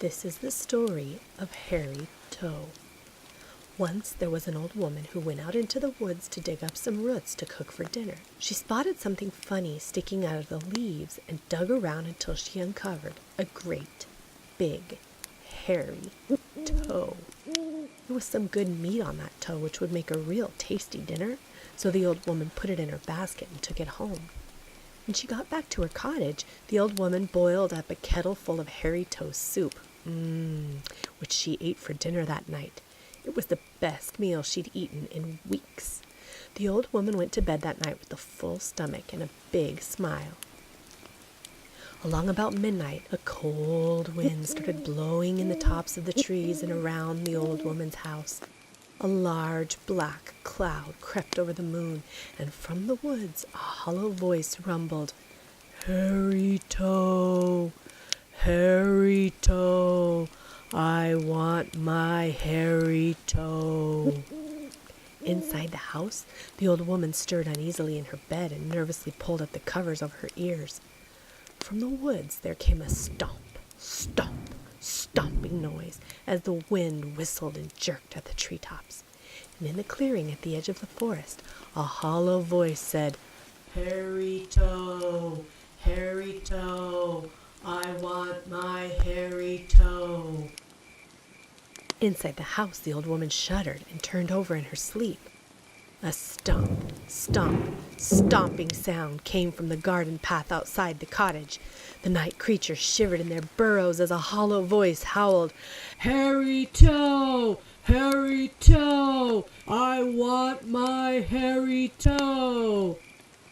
This is the story of Hairy Toe. Once there was an old woman who went out into the woods to dig up some roots to cook for dinner. She spotted something funny sticking out of the leaves and dug around until she uncovered a great, big, hairy toe. There was some good meat on that toe, which would make a real tasty dinner, so the old woman put it in her basket and took it home. When she got back to her cottage, the old woman boiled up a kettle full of hairy toe soup, which she ate for dinner that night. It was the best meal she'd eaten in weeks. The old woman went to bed that night with a full stomach and a big smile. Along about midnight, a cold wind started blowing in the tops of the trees and around the old woman's house. A large black cloud crept over the moon, and from the woods a hollow voice rumbled, "Hairy Toe, Hairy Toe, I want my hairy toe." Inside the house, the old woman stirred uneasily in her bed and nervously pulled at the covers over her ears. From the woods there came a stomp, stomp, stomping noise as the wind whistled and jerked at the treetops. And in the clearing at the edge of the forest, a hollow voice said, "Hairy Toe, Hairy Toe, I want my hairy toe." Inside the house, the old woman shuddered and turned over in her sleep. A stomp, stomp, stomping sound came from the garden path outside the cottage. The night creatures shivered in their burrows as a hollow voice howled, "Hairy Toe, Hairy Toe, I want my hairy toe."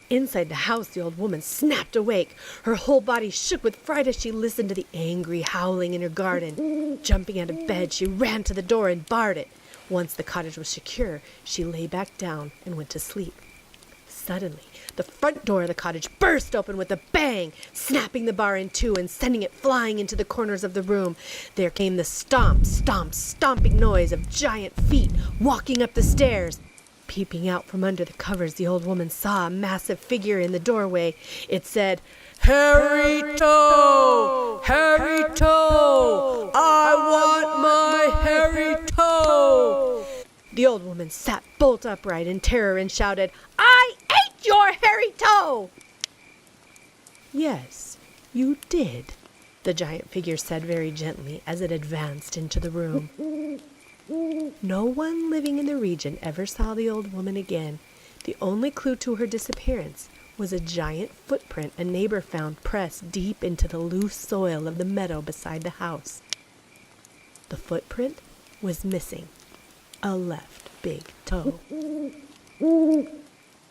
Inside the house, the old woman snapped awake. Her whole body shook with fright as she listened to the angry howling in her garden. Jumping out of bed, she ran to the door and barred it. Once the cottage was secure, she lay back down and went to sleep. Suddenly, the front door of the cottage burst open with a bang, snapping the bar in two and sending it flying into the corners of the room. There came the stomp, stomp, stomping noise of giant feet walking up the stairs. Peeping out from under the covers, the old woman saw a massive figure in the doorway. It said, "Hairy Toe, Hairy Toe, I want my hairy toe." The old woman sat bolt upright in terror and shouted, "I ate your hairy toe!" "Yes, you did," the giant figure said very gently as it advanced into the room. No one living in the region ever saw the old woman again. The only clue to her disappearance was a giant footprint a neighbor found pressed deep into the loose soil of the meadow beside the house. The footprint was missing a left big toe.